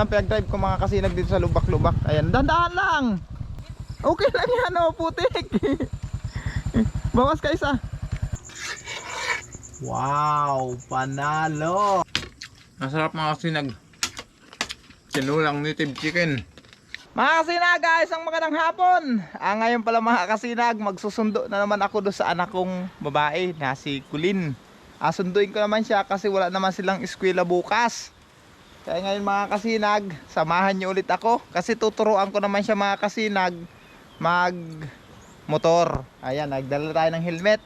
ang pinag-drive ko mga kasinag dito sa lubak-lubak. Ayan, dandaan lang. Okay lang yan, oh, putik. Bawas ka isa. Wow, panalo. Masarap mga kasinag. Sinulang native chicken. Mga kasinag, guys, ang magandang hapon. Ngayon pala mga kasinag, magsusundo na naman ako doon sa anak kong babae na si Kulin. Sunduin ko naman siya kasi wala naman silang eskwela bukas. Kaya ngayon mga kasinag, samahan niyo ulit ako kasi tuturuan ko naman siya mga kasinag mag motor. Ayan, nagdala tayo ng helmet.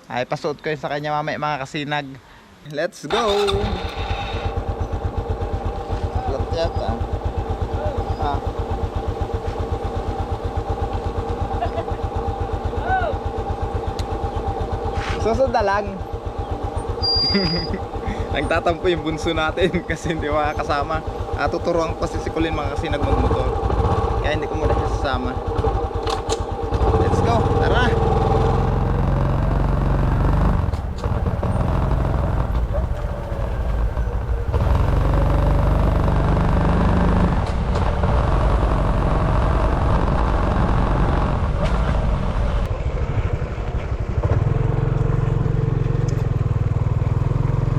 Ay, pasuot ko yun sa kanya mamaya mga kasinag. Let's go! Latyat Susod na lang. Nagtatampo yung bunso natin kasi hindi makakasama. Tuturuan ko si Colin mga kasinag magmotor. Kaya hindi ko muna siya sasama. Let's go, tara!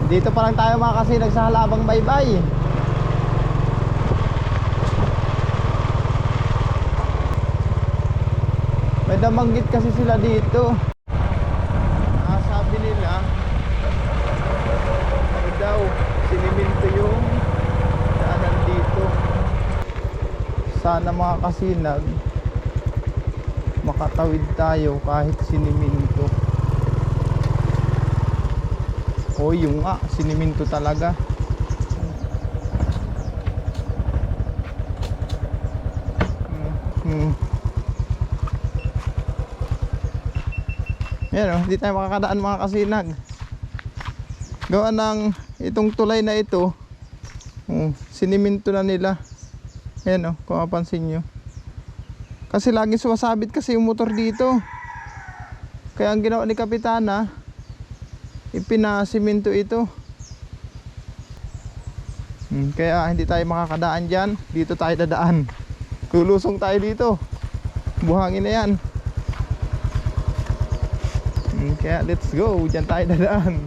Dito pa lang tayo mga kasinag sa Halabang Baybay. May damanggit kasi sila dito. Sabi nila ano daw, siniminto yung daanan dito. Sana mga kasinag makatawid tayo kahit siniminto. O yung siniminto talaga. Yan hindi tayo makakadaan mga kasinag. Gawa ng itong tulay na ito, siniminto na nila. Yan kung mapansin nyo. Kasi lagi sumasabit kasi yung motor dito. Kaya ang ginawa ni Kapitana, ipinasiminto ito. Kaya hindi tayo makakadaan dyan. Dito tayo dadaan. Kulusong tayo dito. Buhangin na yan. Kaya let's go. Dyan tayo dadaan.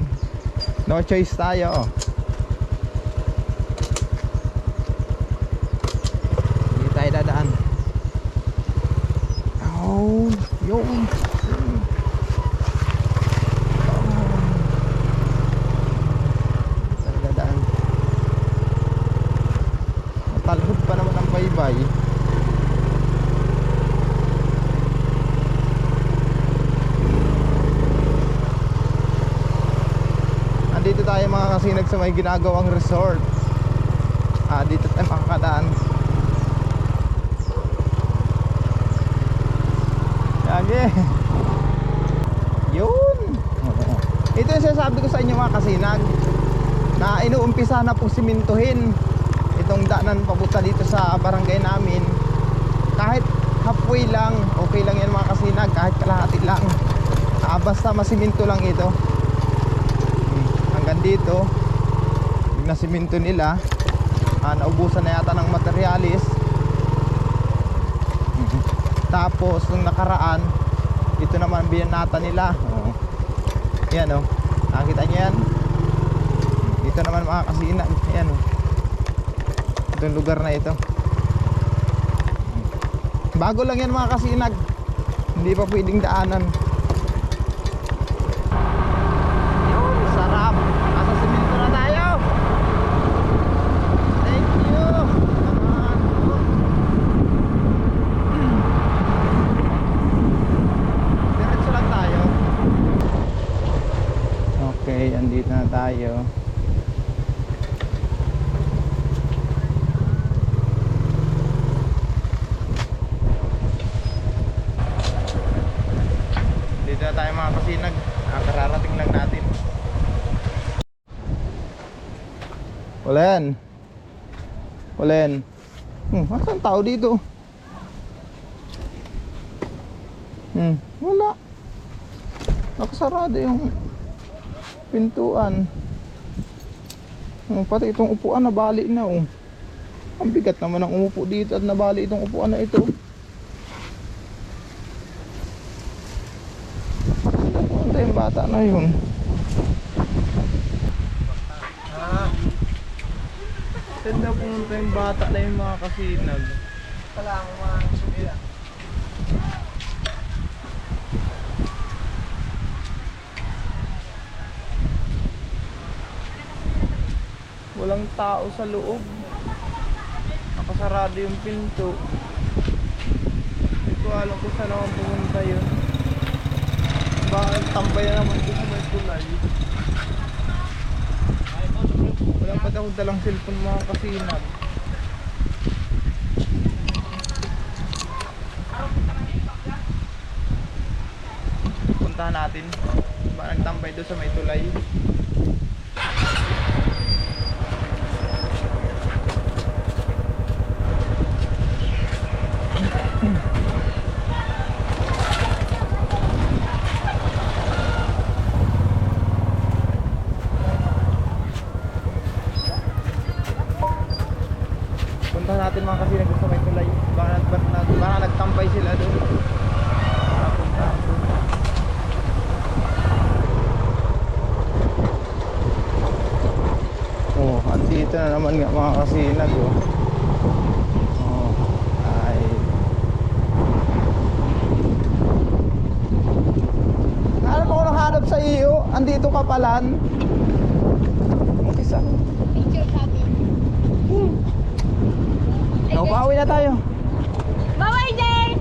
No choice tayo. Dito tayo dadaan. Oh, yun. Talhod pa naman ang baybay. Andito tayo mga kasinag sa may ginagawang resort. Dito tayo makakadaan. Lagi. Yun. Ito yung sinasabi ko sa inyo mga kasinag, na inuumpisa na pong simintuhin itong daanan papunta dito sa barangay namin. Kahit halfway lang, okay lang yan mga kasinag. Kahit kalahati lang, basta masiminto lang ito. Hanggang dito yung nasiminto nila, naubusan na yata ng materialis. Tapos nung nakaraan, ito naman binanata nila. Yan nakita nyo yan. Ito naman mga kasinag, yan itong lugar na ito. Bago lang yan mga kasinag, hindi pa pwedeng daanan. Yun, sarap. Nasa simento na tayo. Thank you. Diretso lang tayo. Okay, andito na tayo. Dito na tayo mga kasinag. Kararating lang natin. Ulen. Ulen. Asan tao dito? Wala. Nakasarado yung pintuan. Pati itong upuan nabali na Ang bigat naman ang umupo dito at nabali itong upuan na ito. Punta yung bata na yun. Saan daw pumunta yung bata na yung mga kasinag? Wala akong mga sumila. Walang tao sa loob. Nakasarado yung pinto. Hindi ko alam kung saan naman pumunta yun. Bakit tambay na naman ko sa may tulay. Wala pa daw dalang cellphone mga kasinag. Puntahan natin. Ba nagtambay doon sa may tulay. Puntahan natin mga kasinag doon sa may tulay. Baka nagtambay sila doon. Oh, andito na naman nga mga kasinag oh. Oh, ay. Alam mo kung nakahanap sa iyo, andito ka palan. Isa. Picture sabi. Pauwi na tayo. Bye-bye, Jay!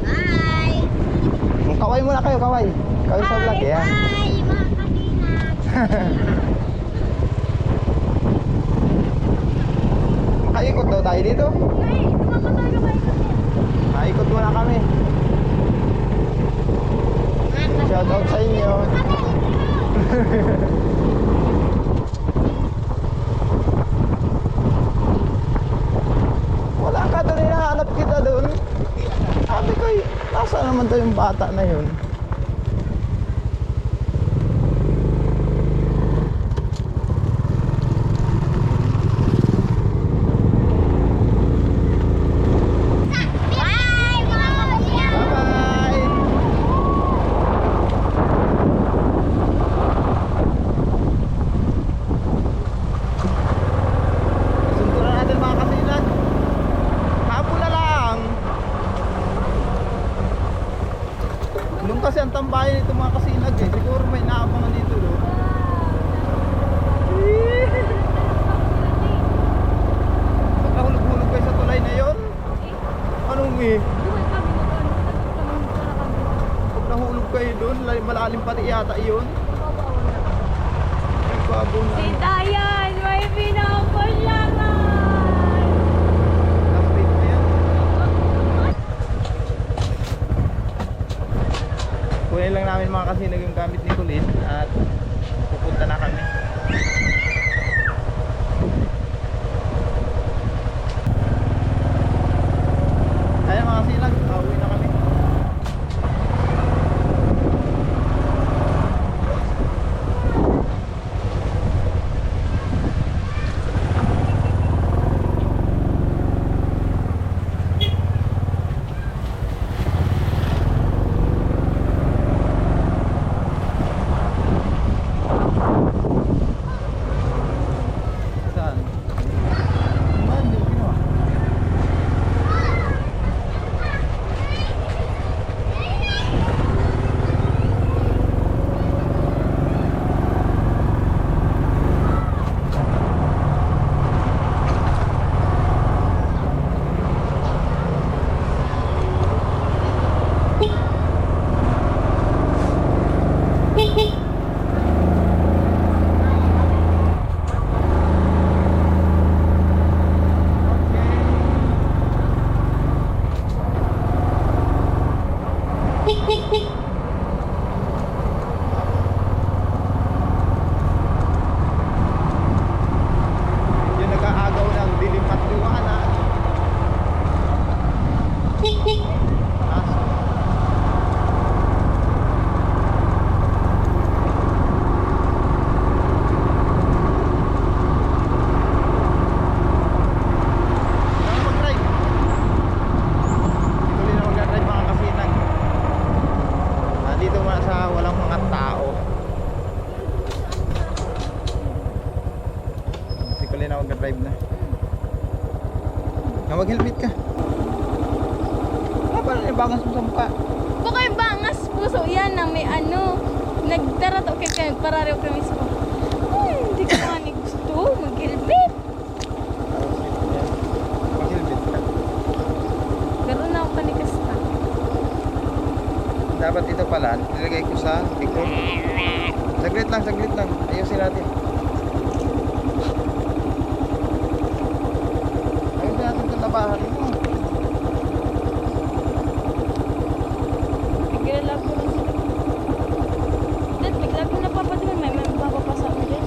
Bye! Kaway muna kayo, kaway. Kaway sa vlog, yan. Bye, mga kasinag! Makaikot daw tayo dito. Ay, kumakatayo ba ito? Maikot muna kami. Shout out sa inyo. Wala ka doon, hinahanap kita doon. Sabi ko, nasa naman daw yung bata na yun. Bye, mga kasinag! Bye-bye! Sunturan natin mga kasinag. Hapon na lang. Doon kasi ang tambayan nito mga kasinag eh. Siguro may naabangan dito doon. Pag nahulog-hulog kayo sa tulay na yon. Anong eh? Pag nahulog kayo doon, malalim pati yata yun. Nagbabaw na. Si Dayan, may pinapasyakan! Last date na yan. Kunin lang namin mga kasinag yung gamit ni Colin at pupunta na kami. Ayan mga kasinag, pauwi na kami. Saan? Saan yung ginawa? Yung nag-aagaw ng dilim at liwanag. Aso. Mag-helmet ka. Ano ba na ibangas mo sa mukha? Baka yung bangas puso yan na may ano. Nagtarato kaya nagpararaw ka mismo. Hindi ko nga ni gusto. Mag-helmet. Mag-helmet ka. Pero na ako panikas ka. Dapat ito pala, nilagay ko sa likod. Saglit lang. Ayusin natin. Ayusin natin itong labahan mo. Naglalab ko lang sila. Dad, naglalab ko na papaduan. May mapapasa mo dyan.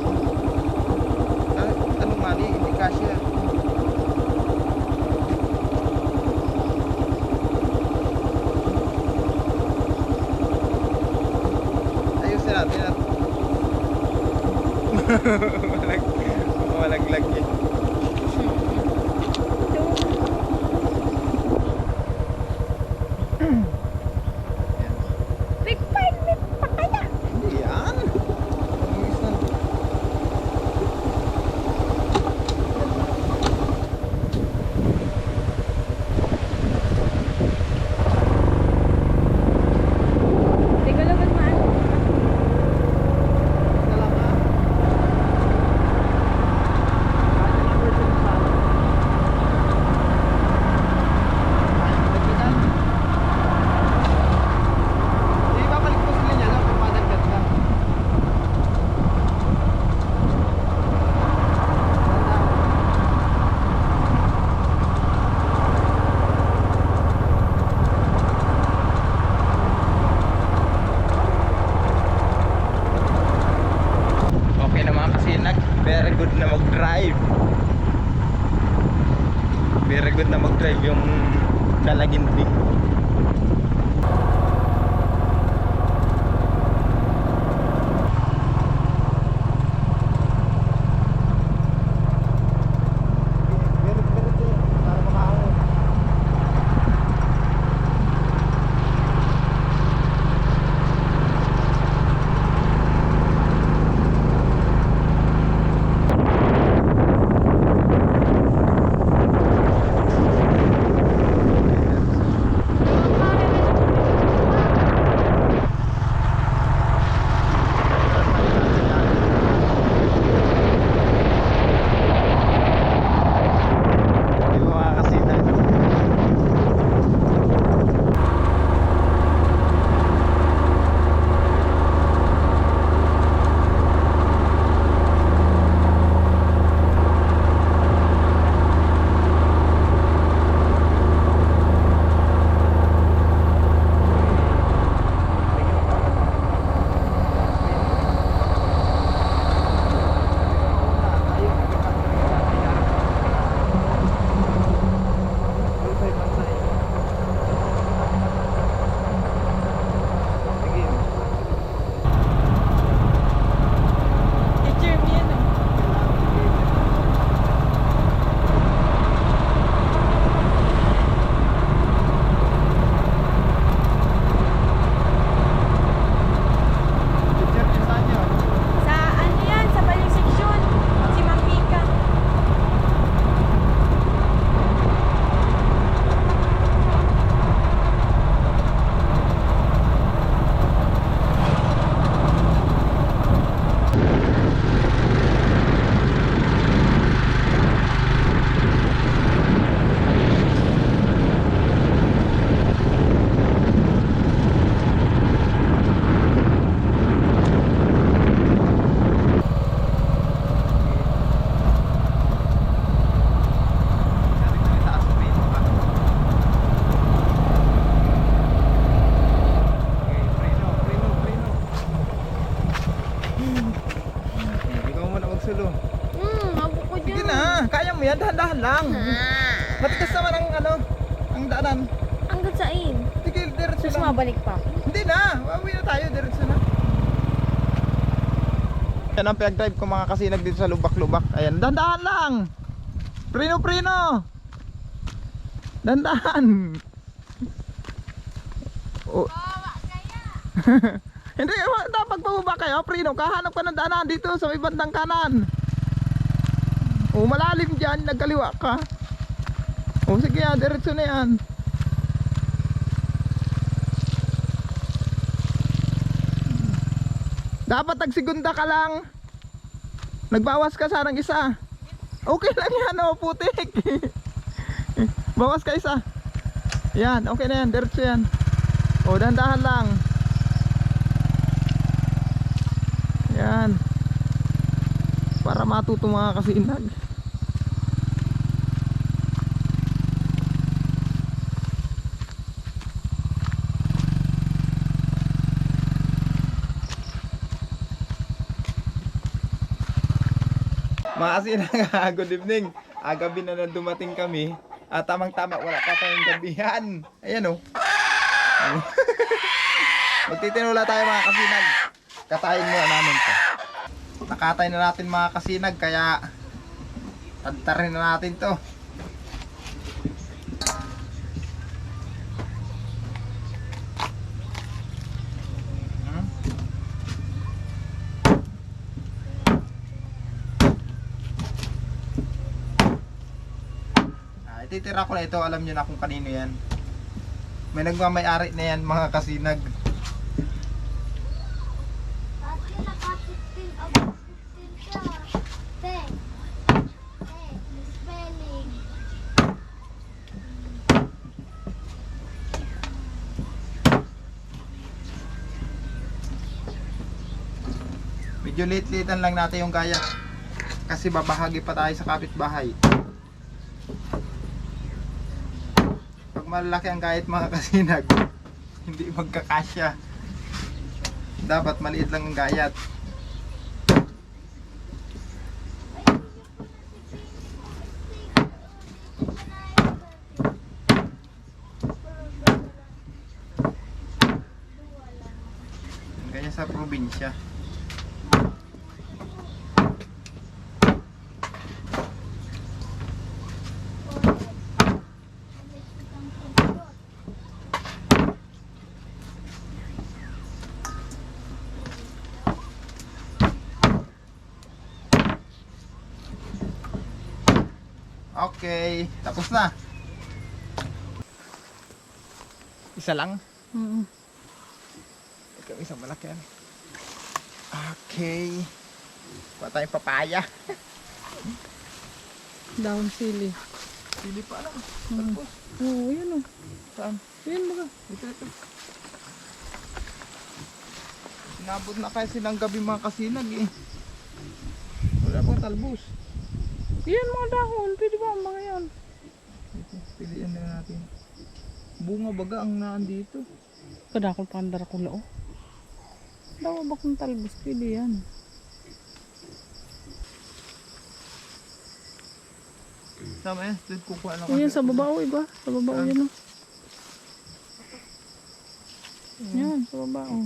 Anong mali? Hindi kasya. Ayusin natin at malaglag eh. Big helmet pa kaya. Hindi yan. Pangis na. Hindi ko lang maano. Ito lang ha. Kahit ilang version mo sa akin. Kaya mo nagpitan. Hindi babalik mo sila niya lang kung madagdag ka. Okay naman kasi very good na mag-drive. Very good na mag-drive yung Dalagindig. Yung mga kasina. Picture mo yan oh. Sa ano yan? Sa Baling Section. Si Ma'am Mika. Ikaw muna magsulo. Ako ko dyan. Sige na, kaya mo yan, dahan-dahan lang. Matigas naman ang ang daanan. Hanggang saan? Sige, diretso Tapos lang. mabalik pa. Hindi na, wawi na tayo, diretso na. Yan ang pag-drive ko mga kasinag dito sa lubak-lubak. Ayan, dahan-dahan lang. Prino. Dahan-dahan. Oh. Hindi, dapat pababa kayo, Prino. Kahanap ka ng daanan dito sa may bandang kanan. Oh, malalim dyan, nagkaliwa ka. O sige, diretso na yan. Dapat tagsigunda ka lang. Nagbawas ka sa ng isa. Okay lang yan, oh, putik. Bawas ka isa. Yan, okay na yan, diretso yan. O, dahan-dahan lang. Yan. Para matuto mga kasinag. Mga kasinag, good evening. Gabi na na dumating kami. At tamang-tama, wala pa tayong gabihan. Ayan o. Magtitinula tayo mga kasinag. Katayin muna namin to. Nakatay na natin mga kasinag, kaya pantarin na natin to. Ititira ko na ito, alam nyo na kung kanino yan. May nagmamayari na yan mga kasinag. Medyo lit-litan lang natin yung gaya kasi babahagi pa tayo sa kapitbahay. Pag malaki ang gayat mga kasinag, hindi magkakasya. Dapat maliit lang ang gayat. Ganyan sa probinsya. Okay, tapos na. Isa lang? Ikaw isang malaki yan. Okay. Kuha tayong papaya. Down sili. Sili pa lang. Oo, yun o. Saan? Yun baga. Ito. Sinabot na kasi ng gabi mga kasinag eh. Wala pang talbos. Yan mga dahon. Pwede ba ang mga yan? Piliin na natin. Bunga baga ang naan dito. Kadakol pandara ko lao. Dawa ba kung talbos? Pwede yan. Sama yan. Doon kukuha lang. O yan sa babao iba. Sa babao yan o. Yan sa babao.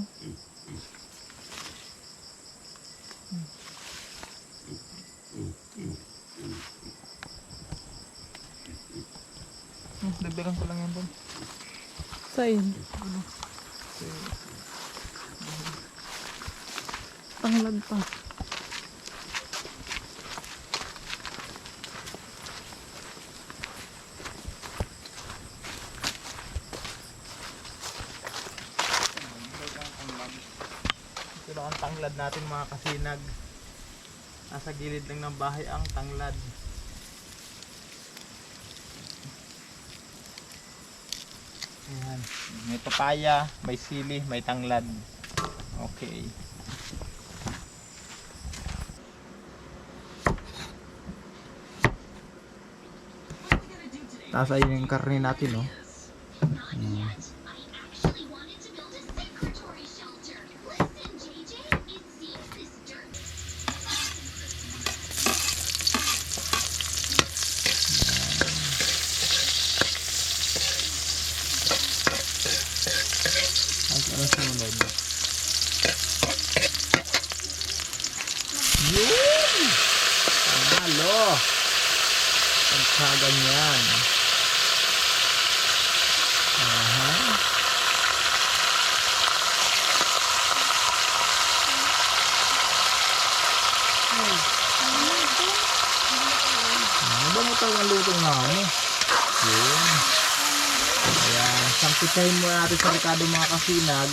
Dagdagan ko lang yan doon. Saan? Tanglad pa. Ito lang ang tanglad natin mga kasinag. Nasa gilid lang ng bahay ang tanglad. Ayan. May papaya, may sili, may tanglad. Okay. Tapos ayun yung karne natin, oh. Yun! Panalo! Pagkagan yan. Aha. Ano ba mo tawag ang lutong na mo? Yun. Ayan, sangkitahin mo natin sa likado mga kasinag.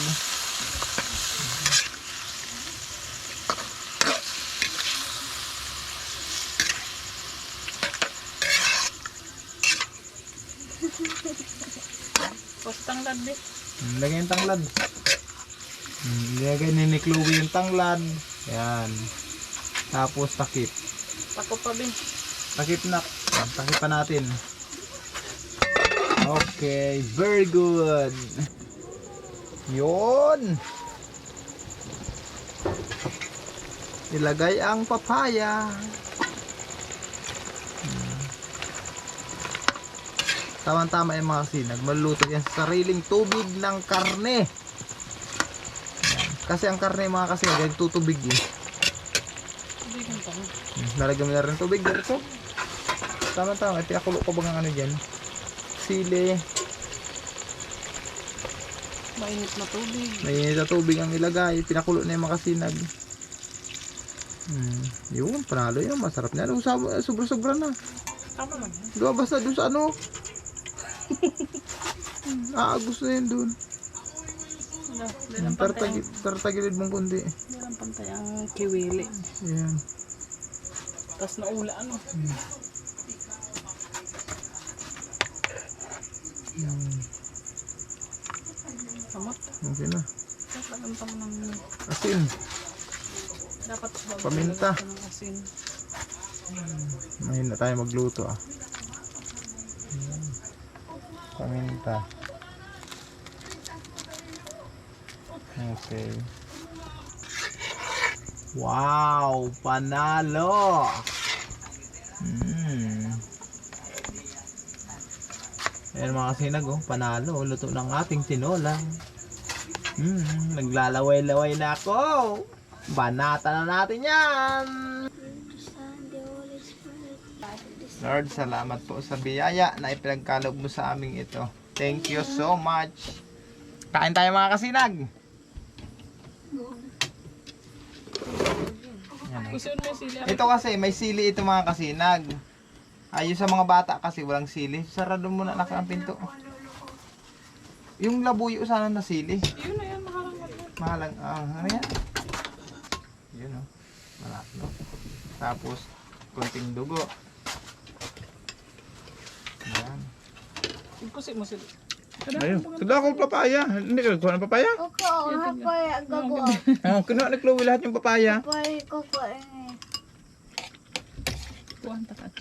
Postang labi. Lagay yung tanglad. Lagay ni Chloe yung tanglad. Ayan. Tapos takip. Ako pa bin. Takip na. Takip pa natin. Okay, very good. Yun. Ilagay ang papaya. Tama-tama yung mga kasinag. Maluluto yan sa sariling tubig ng karne. Ayan. Kasi ang karne mga kasinag, yung tutubig eh. Nalagyan mo na rin tubig dito. Tama-tama. Pinakulo ko bang ano dyan? Sili. Mainit na tubig. Mainit na tubig ang ilagay. Pinakulo na yung mga kasinag. Yun, panalo yun. Masarap na. Sobra-sobra na. Tama man. Diba basta doon sa ano? Gusto na yun doon. Tartagilid mong kundi. Dalang pantay ang kiwili. Ayan. Tapos naula ano. Samot. Okay na. Kagantang ng Asin. dapat Paminta. ng asin. Mahina tayo magluto ah. Paminta. Okay. Wow! Panalo! Ayan mga kasinag oh, panalo. Luto ng ating tinola. Naglalaway-laway na ako. Banata na natin yan. Lord, salamat po sa biyaya na ipinagkaloob mo sa aming ito. Thank you so much. Kain tayo mga kasinag. Yan, oh. Ito kasi may sili ito mga kasinag. Ayun sa mga bata kasi walang sili. Sarado mo na ang pinto. Yung labuyo sana na sili. Yun na yan, Mahalang, ano yan? Yun oh. Malapno. Tapos, konting dugo. Ayan. Ikusi mo sila. Ayun. Kada ako papaya. Hindi ka nagkuha ng papaya? Koko, hapay, gago. Kinuha ni Chloe lahat yung papaya. Hapay, koko, Kuhan takat.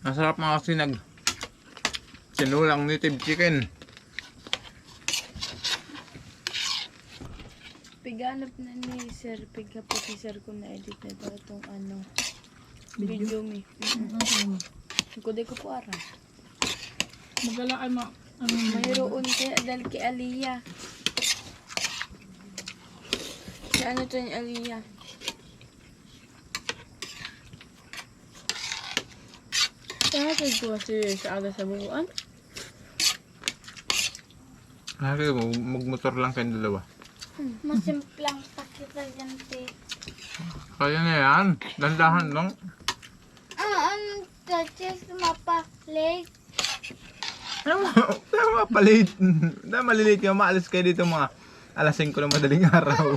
Masarap mga kasinag. Sinulang native chicken. Piganap na ni Sir, piga po si Sir kung na-edit na daw itong ano, video mi. Kuday ko po ara. Magalaan mo. Mayroon kaya dahil kay Aliyah. Si ano to ni Aliyah? Tatag ko kasi sa aga sa buwan. Magmotor lang kayong dalawa. Masimplang pakita dyan, te. Kaya na yan. Dandahan lang. Ano, touches, mapa-play. Tama, palit. Malilate ka. Maalis kayo dito mga alas 5 ng madaling araw.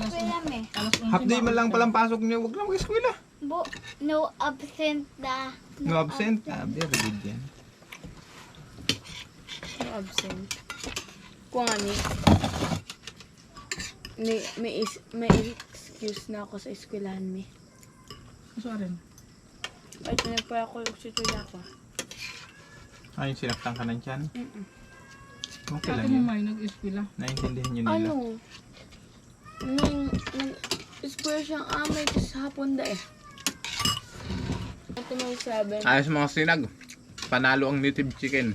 Kaya me. Half day man lang palang pasok niyo. Huwag lang mag-eskwela. No absent da. No absent. Very good yan. No absent. Kung ani. May excuse na ako sa eskwelahan mi. Gusto rin. Ay, tinagpaya ko yung situya ko. Ayun, sinaktan ka ng tiyan. Okay Ako lang mo yun. may nag-ispila. Naintindihan nyo nila. Ano? Nag-square siyang amay kasi hapon da eh. Ito may 7. Ayos mga sinag. Panalo ang native chicken.